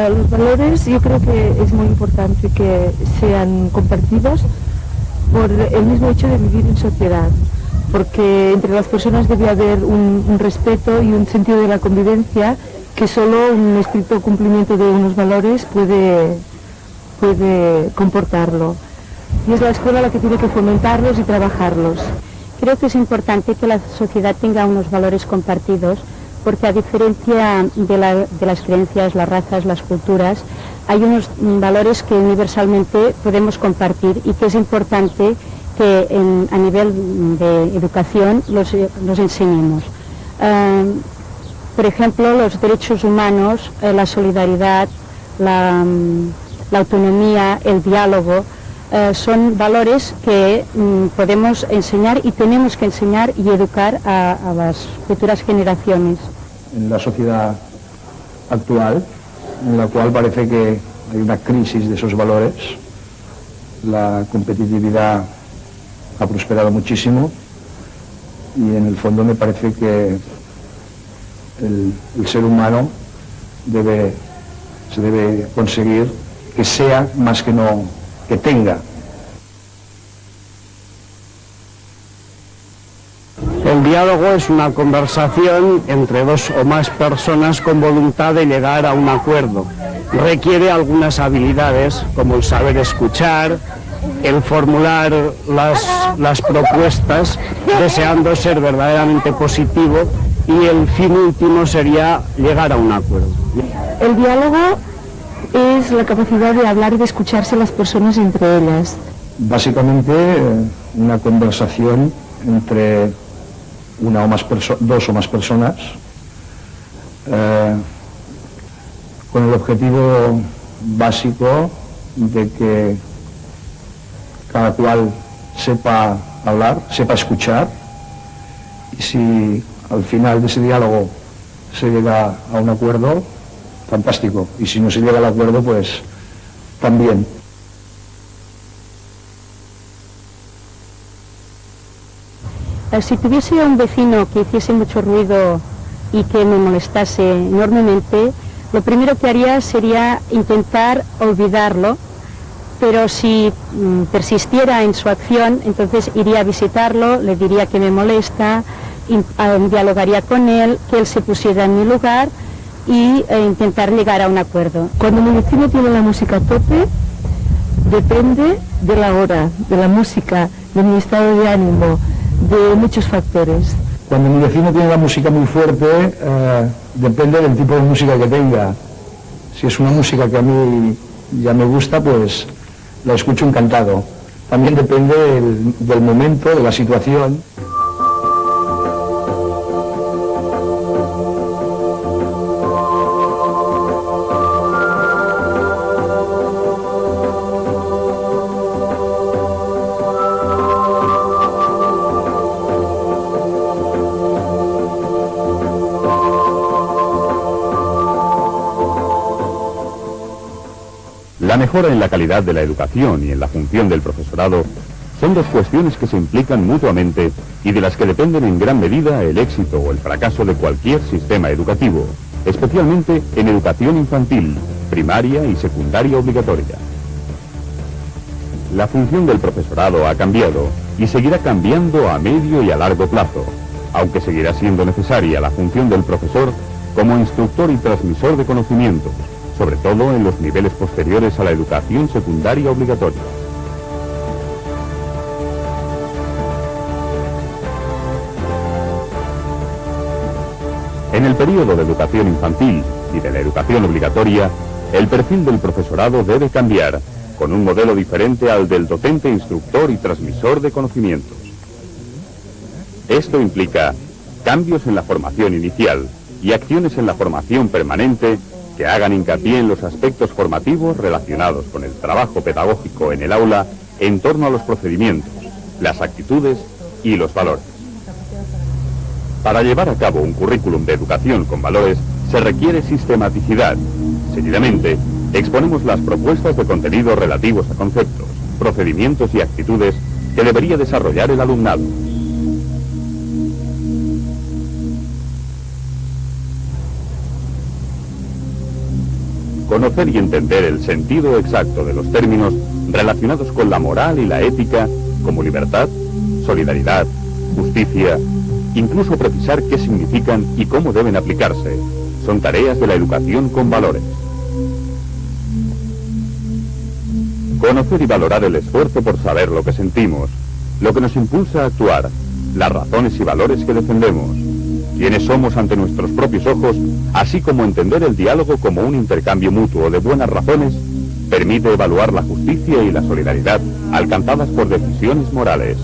Los valores yo creo que es muy importante que sean compartidos por el mismo hecho de vivir en sociedad, porque entre las personas debe haber un respeto y un sentido de la convivencia que solo un estricto cumplimiento de unos valores puede comportarlo. Y es la escuela la que tiene que fomentarlos y trabajarlos. Creo que es importante que la sociedad tenga unos valores compartidos, porque a diferencia de las creencias, las razas, las culturas, hay unos valores que universalmente podemos compartir y que es importante que a nivel de educación los enseñemos. Por ejemplo, los derechos humanos, la solidaridad, la autonomía, el diálogo, son valores que podemos enseñar y tenemos que enseñar y educar a las futuras generaciones. En la sociedad actual, en la cual parece que hay una crisis de esos valores, la competitividad ha prosperado muchísimo y en el fondo me parece que el ser humano se debe conseguir que sea más que no que tenga. El diálogo es una conversación entre dos o más personas con voluntad de llegar a un acuerdo. Requiere algunas habilidades como el saber escuchar, el formular las propuestas deseando ser verdaderamente positivo, y el fin último sería llegar a un acuerdo. El diálogo es la capacidad de hablar y de escucharse las personas entre ellas. Básicamente una conversación entre dos o más personas con el objetivo básico de que cada cual sepa hablar, sepa escuchar, y si al final de ese diálogo se llega a un acuerdo, fantástico, y si no se llega al acuerdo, pues también. Si tuviese un vecino que hiciese mucho ruido y que me molestase enormemente, lo primero que haría sería intentar olvidarlo, pero si persistiera en su acción, entonces iría a visitarlo, le diría que me molesta, dialogaría con él, que él se pusiera en mi lugar y intentar llegar a un acuerdo. Cuando mi vecino tiene la música a tope, depende de la hora, de la música, de mi estado de ánimo, de muchos factores. Cuando mi vecino tiene la música muy fuerte, depende del tipo de música que tenga. Si es una música que a mí ya me gusta, pues la escucho encantado. También depende del momento, de la situación. La mejora en la calidad de la educación y en la función del profesorado son dos cuestiones que se implican mutuamente y de las que dependen en gran medida el éxito o el fracaso de cualquier sistema educativo, especialmente en educación infantil, primaria y secundaria obligatoria. La función del profesorado ha cambiado y seguirá cambiando a medio y a largo plazo, aunque seguirá siendo necesaria la función del profesor como instructor y transmisor de conocimientos, sobre todo en los niveles posteriores a la educación secundaria obligatoria. En el periodo de educación infantil y de la educación obligatoria, el perfil del profesorado debe cambiar, con un modelo diferente al del docente instructor y transmisor de conocimientos. Esto implica cambios en la formación inicial y acciones en la formación permanente que hagan hincapié en los aspectos formativos relacionados con el trabajo pedagógico en el aula en torno a los procedimientos, las actitudes y los valores. Para llevar a cabo un currículum de educación con valores se requiere sistematicidad. Seguidamente, exponemos las propuestas de contenido relativos a conceptos, procedimientos y actitudes que debería desarrollar el alumnado. Conocer y entender el sentido exacto de los términos relacionados con la moral y la ética, como libertad, solidaridad, justicia, incluso precisar qué significan y cómo deben aplicarse, son tareas de la educación con valores. Conocer y valorar el esfuerzo por saber lo que sentimos, lo que nos impulsa a actuar, las razones y valores que defendemos, quiénes somos ante nuestros propios ojos, así como entender el diálogo como un intercambio mutuo de buenas razones, permite evaluar la justicia y la solidaridad alcanzadas por decisiones morales.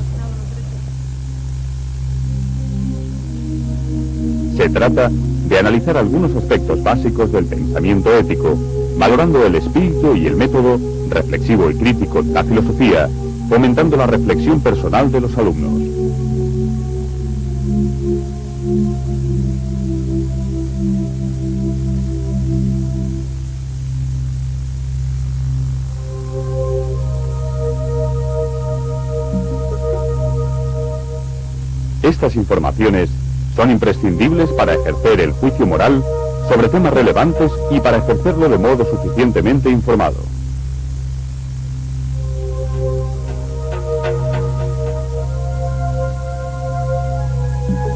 Se trata de analizar algunos aspectos básicos del pensamiento ético, valorando el espíritu y el método reflexivo y crítico de la filosofía, fomentando la reflexión personal de los alumnos. Estas informaciones son imprescindibles para ejercer el juicio moral sobre temas relevantes y para ejercerlo de modo suficientemente informado.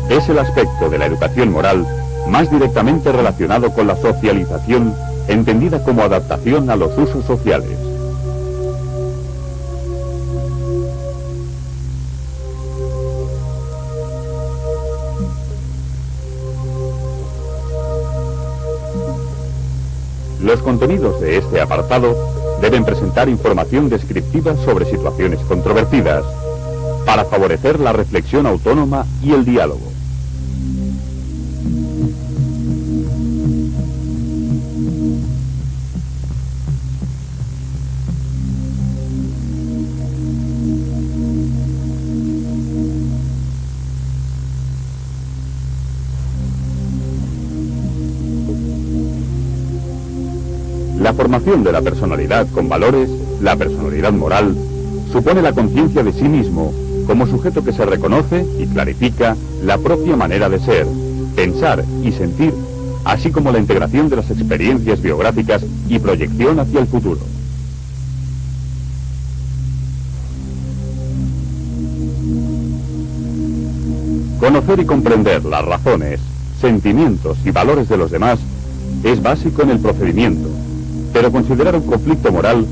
Es el aspecto de la educación moral más directamente relacionado con la socialización, entendida como adaptación a los usos sociales. Los contenidos de este apartado deben presentar información descriptiva sobre situaciones controvertidas, para favorecer la reflexión autónoma y el diálogo. La formación de la personalidad con valores, la personalidad moral, supone la conciencia de sí mismo como sujeto que se reconoce y clarifica la propia manera de ser, pensar y sentir, así como la integración de las experiencias biográficas y proyección hacia el futuro. Conocer y comprender las razones, sentimientos y valores de los demás es básico en el procedimiento, pero considerar un conflicto moral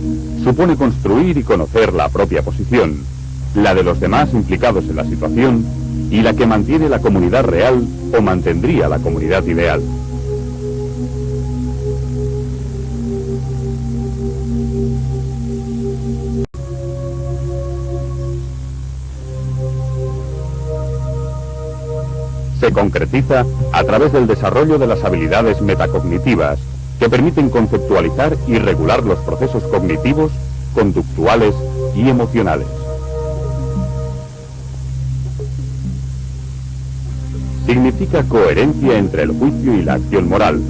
supone construir y conocer la propia posición, la de los demás implicados en la situación y la que mantiene la comunidad real o mantendría la comunidad ideal. Se concretiza a través del desarrollo de las habilidades metacognitivas, que permiten conceptualizar y regular los procesos cognitivos, conductuales y emocionales. Significa coherencia entre el juicio y la acción moral,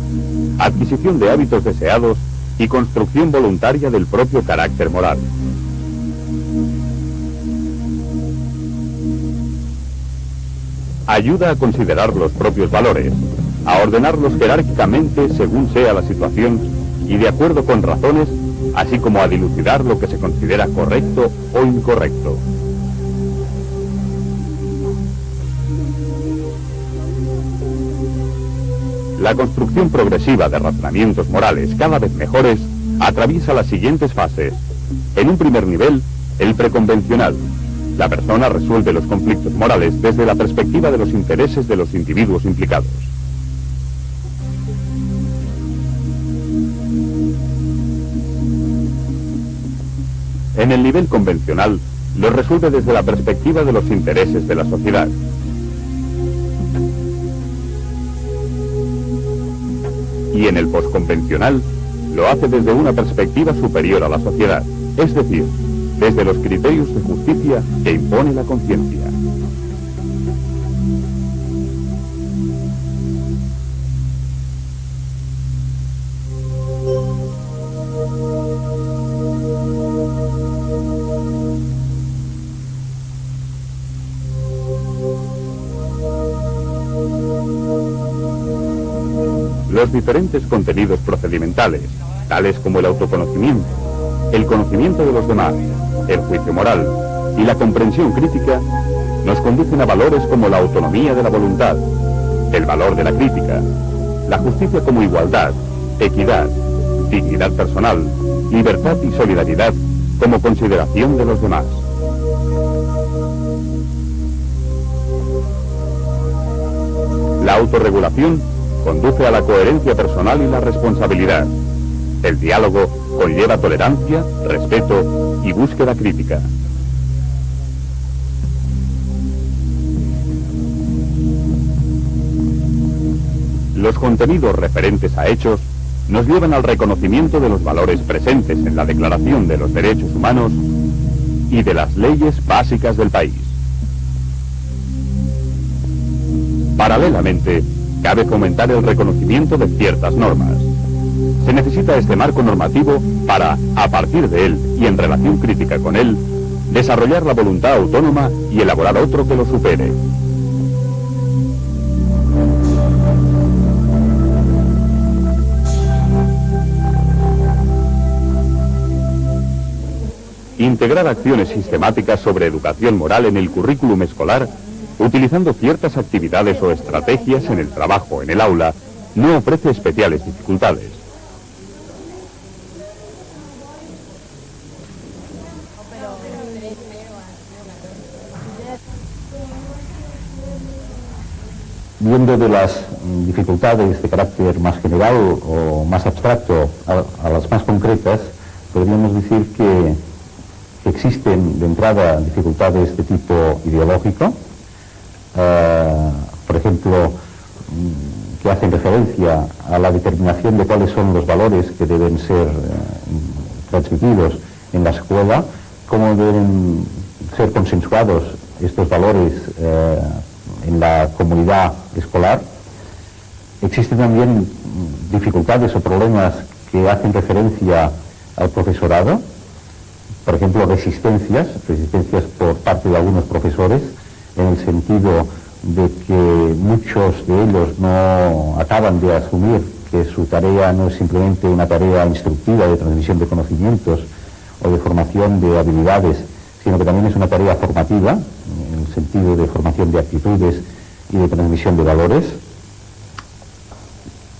adquisición de hábitos deseados y construcción voluntaria del propio carácter moral. Ayuda a considerar los propios valores, a ordenarlos jerárquicamente según sea la situación y de acuerdo con razones, así como a dilucidar lo que se considera correcto o incorrecto. La construcción progresiva de razonamientos morales cada vez mejores atraviesa las siguientes fases. En un primer nivel, el preconvencional. La persona resuelve los conflictos morales desde la perspectiva de los intereses de los individuos implicados. En el nivel convencional, lo resuelve desde la perspectiva de los intereses de la sociedad. Y en el posconvencional, lo hace desde una perspectiva superior a la sociedad, es decir, desde los criterios de justicia que impone la conciencia. Los diferentes contenidos procedimentales tales como el autoconocimiento, el conocimiento de los demás, el juicio moral y la comprensión crítica, nos conducen a valores como la autonomía de la voluntad, el valor de la crítica, la justicia como igualdad, equidad, dignidad personal, libertad y solidaridad como consideración de los demás. La autorregulación conduce a la coherencia personal y la responsabilidad. El diálogo conlleva tolerancia, respeto y búsqueda crítica. Los contenidos referentes a hechos nos llevan al reconocimiento de los valores presentes en la Declaración de los Derechos Humanos y de las leyes básicas del país. Paralelamente, cabe fomentar el reconocimiento de ciertas normas. Se necesita este marco normativo para, a partir de él y en relación crítica con él, desarrollar la voluntad autónoma y elaborar otro que lo supere. Integrar acciones sistemáticas sobre educación moral en el currículum escolar, utilizando ciertas actividades o estrategias en el trabajo en el aula, no ofrece especiales dificultades. Viendo de las dificultades de carácter más general o más abstracto a las más concretas, podríamos decir que existen de entrada dificultades de tipo ideológico, por ejemplo, que hacen referencia a la determinación de cuáles son los valores que deben ser transmitidos en la escuela, cómo deben ser consensuados estos valores en la comunidad escolar. Existen también dificultades o problemas que hacen referencia al profesorado, por ejemplo, resistencias por parte de algunos profesores, en el sentido de que muchos de ellos no acaban de asumir que su tarea no es simplemente una tarea instructiva de transmisión de conocimientos o de formación de habilidades, sino que también es una tarea formativa, en el sentido de formación de actitudes y de transmisión de valores.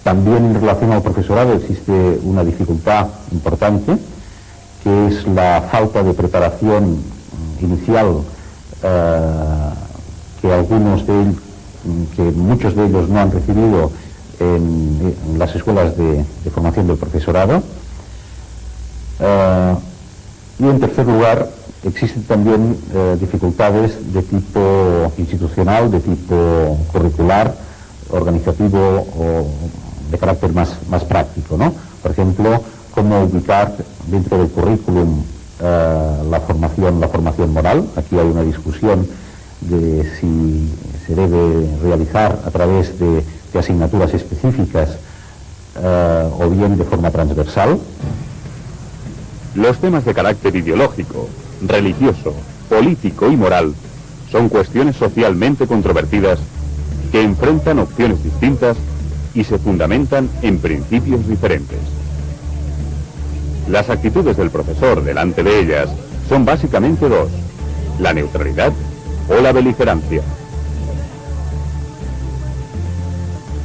También en relación al profesorado existe una dificultad importante, que es la falta de preparación inicial que muchos de ellos no han recibido en las escuelas de formación del profesorado. Y en tercer lugar, existen también dificultades de tipo institucional, de tipo curricular, organizativo o de carácter más práctico, ¿no? Por ejemplo, cómo ubicar dentro del currículum la formación moral. Aquí hay una discusión de si se debe realizar a través de asignaturas específicas o bien de forma transversal. Los temas de carácter ideológico, religioso, político y moral son cuestiones socialmente controvertidas que enfrentan opciones distintas y se fundamentan en principios diferentes. Las actitudes del profesor delante de ellas son básicamente dos: la neutralidad o la beligerancia.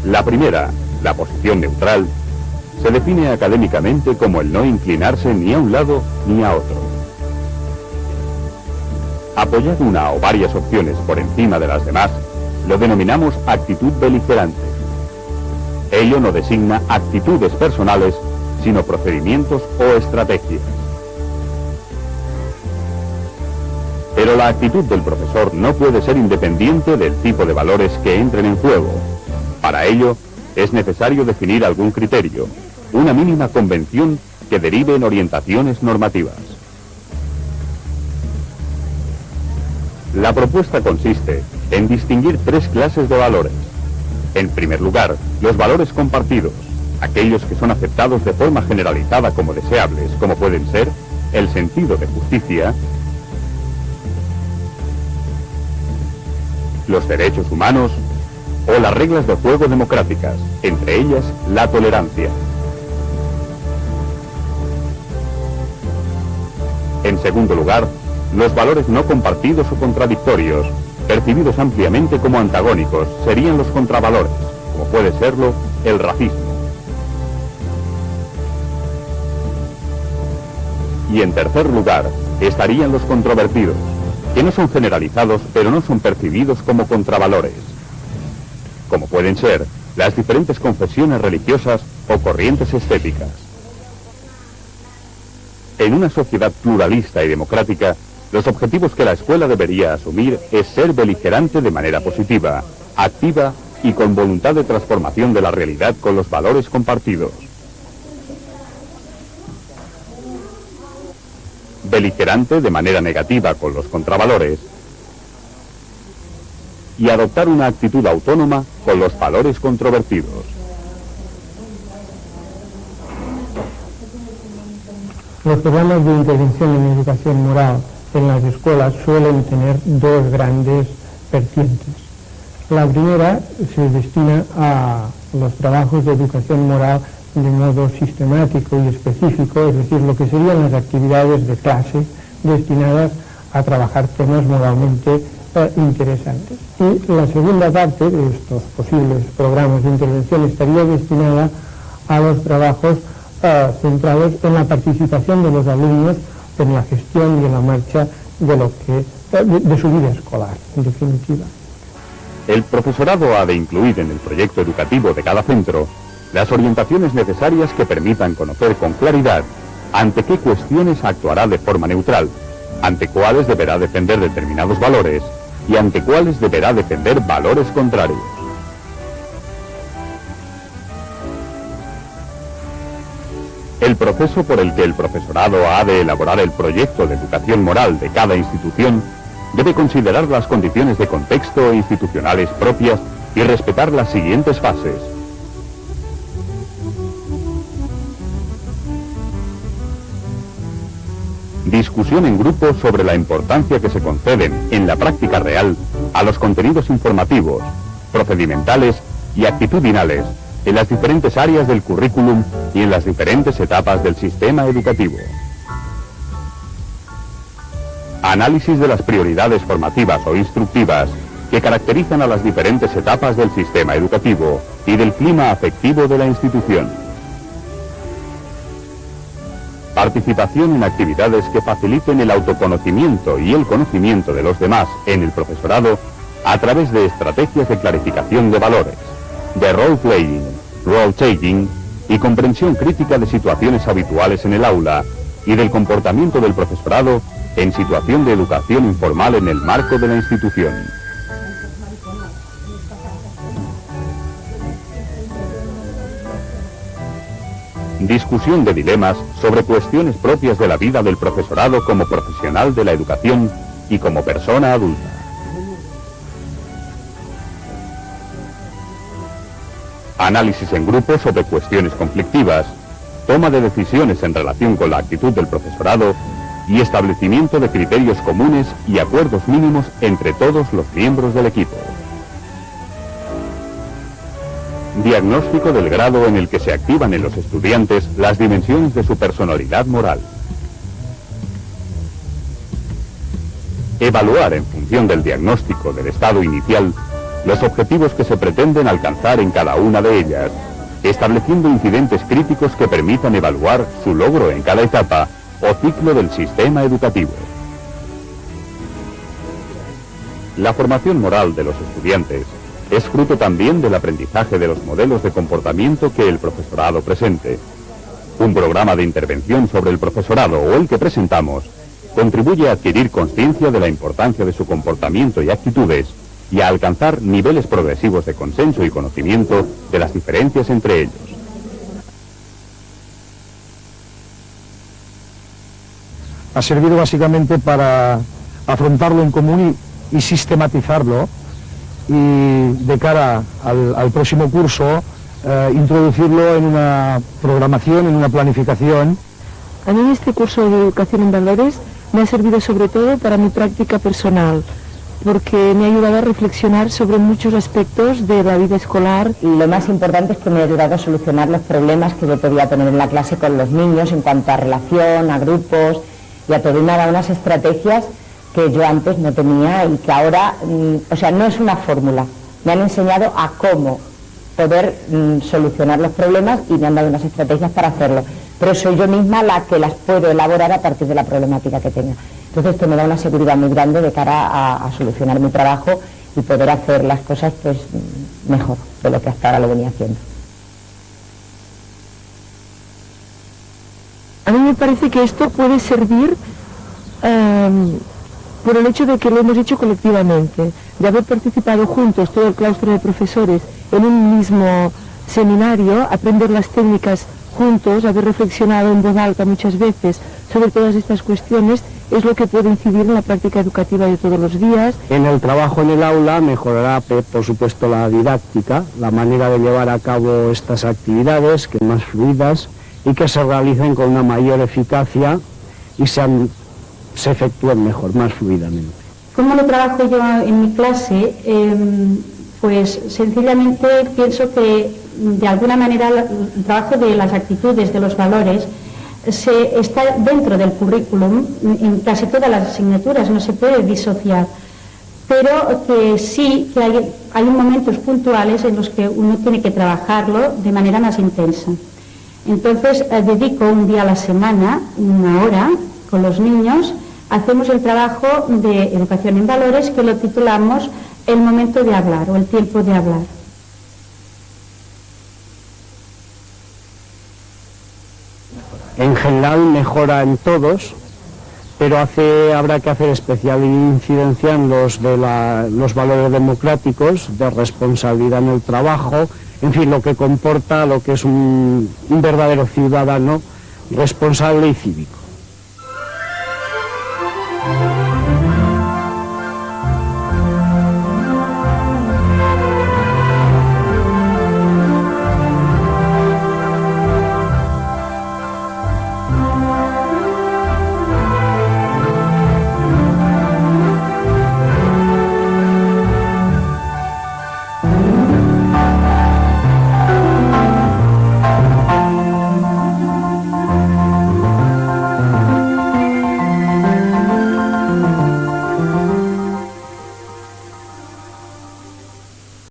La primera, la posición neutral, se define académicamente como el no inclinarse ni a un lado ni a otro. Apoyar una o varias opciones por encima de las demás lo denominamos actitud beligerante. Ello no designa actitudes personales, sino procedimientos o estrategias. Pero la actitud del profesor no puede ser independiente del tipo de valores que entren en juego. Para ello, es necesario definir algún criterio, una mínima convención que derive en orientaciones normativas. La propuesta consiste en distinguir tres clases de valores. En primer lugar, los valores compartidos, aquellos que son aceptados de forma generalizada como deseables, como pueden ser el sentido de justicia, los derechos humanos o las reglas de juego democráticas, entre ellas la tolerancia. En segundo lugar, los valores no compartidos o contradictorios, percibidos ampliamente como antagónicos, serían los contravalores, como puede serlo el racismo. Y en tercer lugar, estarían los controvertidos, que no son generalizados, pero no son percibidos como contravalores, como pueden ser las diferentes confesiones religiosas o corrientes estéticas. En una sociedad pluralista y democrática, los objetivos que la escuela debería asumir es ser beligerante de manera positiva, activa y con voluntad de transformación de la realidad con los valores compartidos. Beligerante de manera negativa con los contravalores y adoptar una actitud autónoma con los valores controvertidos. Los programas de intervención en educación moral en las escuelas suelen tener dos grandes vertientes. La primera se destina a los trabajos de educación moral de modo sistemático y específico, es decir, lo que serían las actividades de clase destinadas a trabajar temas moralmente interesantes. Y la segunda parte de estos posibles programas de intervención estaría destinada a los trabajos centrados en la participación de los alumnos en la gestión y en la marcha de su vida escolar, en definitiva. El profesorado ha de incluir en el proyecto educativo de cada centro las orientaciones necesarias que permitan conocer con claridad ante qué cuestiones actuará de forma neutral, ante cuáles deberá defender determinados valores y ante cuáles deberá defender valores contrarios. El proceso por el que el profesorado ha de elaborar el proyecto de educación moral de cada institución debe considerar las condiciones de contexto institucionales propias y respetar las siguientes fases. Discusión en grupo sobre la importancia que se conceden en la práctica real a los contenidos informativos, procedimentales y actitudinales en las diferentes áreas del currículum y en las diferentes etapas del sistema educativo. Análisis de las prioridades formativas o instructivas que caracterizan a las diferentes etapas del sistema educativo y del clima afectivo de la institución. Participación en actividades que faciliten el autoconocimiento y el conocimiento de los demás en el profesorado a través de estrategias de clarificación de valores, de role-playing, role-taking y comprensión crítica de situaciones habituales en el aula y del comportamiento del profesorado en situación de educación informal en el marco de la institución. Discusión de dilemas sobre cuestiones propias de la vida del profesorado como profesional de la educación y como persona adulta. Análisis en grupo sobre cuestiones conflictivas, toma de decisiones en relación con la actitud del profesorado y establecimiento de criterios comunes y acuerdos mínimos entre todos los miembros del equipo. Diagnóstico del grado en el que se activan en los estudiantes las dimensiones de su personalidad moral. Evaluar en función del diagnóstico del estado inicial los objetivos que se pretenden alcanzar en cada una de ellas, estableciendo incidentes críticos que permitan evaluar su logro en cada etapa o ciclo del sistema educativo. La formación moral de los estudiantes es fruto también del aprendizaje de los modelos de comportamiento que el profesorado presente. Un programa de intervención sobre el profesorado o el que presentamos contribuye a adquirir conciencia de la importancia de su comportamiento y actitudes y a alcanzar niveles progresivos de consenso y conocimiento de las diferencias entre ellos. Ha servido básicamente para afrontarlo en común y sistematizarlo, y de cara al próximo curso introducirlo en una programación, en una planificación. A mí este curso de educación en valores me ha servido sobre todo para mi práctica personal, porque me ha ayudado a reflexionar sobre muchos aspectos de la vida escolar. Lo más importante es que me ha ayudado a solucionar los problemas que yo podía tener en la clase con los niños en cuanto a relación, a grupos, y a todo me ha dado unas estrategias que yo antes no tenía y que ahora, o sea, no es una fórmula, me han enseñado a cómo poder solucionar los problemas y me han dado unas estrategias para hacerlo, pero soy yo misma la que las puedo elaborar a partir de la problemática que tenga. Entonces esto me da una seguridad muy grande de cara a solucionar mi trabajo y poder hacer las cosas pues mejor de lo que hasta ahora lo venía haciendo. A mí me parece que esto puede servir por el hecho de que lo hemos hecho colectivamente, de haber participado juntos, todo el claustro de profesores, en un mismo seminario, aprender las técnicas juntos, haber reflexionado en voz alta muchas veces sobre todas estas cuestiones, es lo que puede incidir en la práctica educativa de todos los días. En el trabajo en el aula mejorará, por supuesto, la didáctica, la manera de llevar a cabo estas actividades, que más fluidas y que se realicen con una mayor eficacia y se efectúen mejor, más fluidamente. ¿Cómo lo trabajo yo en mi clase? Pues sencillamente pienso que de alguna manera el trabajo de las actitudes, de los valores, está dentro del currículum, en casi todas las asignaturas, no se puede disociar, pero que sí que hay momentos puntuales en los que uno tiene que trabajarlo de manera más intensa. Entonces dedico un día a la semana, una hora, con los niños, hacemos el trabajo de educación en valores que lo titulamos el momento de hablar o el tiempo de hablar. En general mejora en todos, pero habrá que hacer especial incidencia en los valores democráticos, de responsabilidad en el trabajo, en fin, lo que comporta lo que es un verdadero ciudadano responsable y cívico.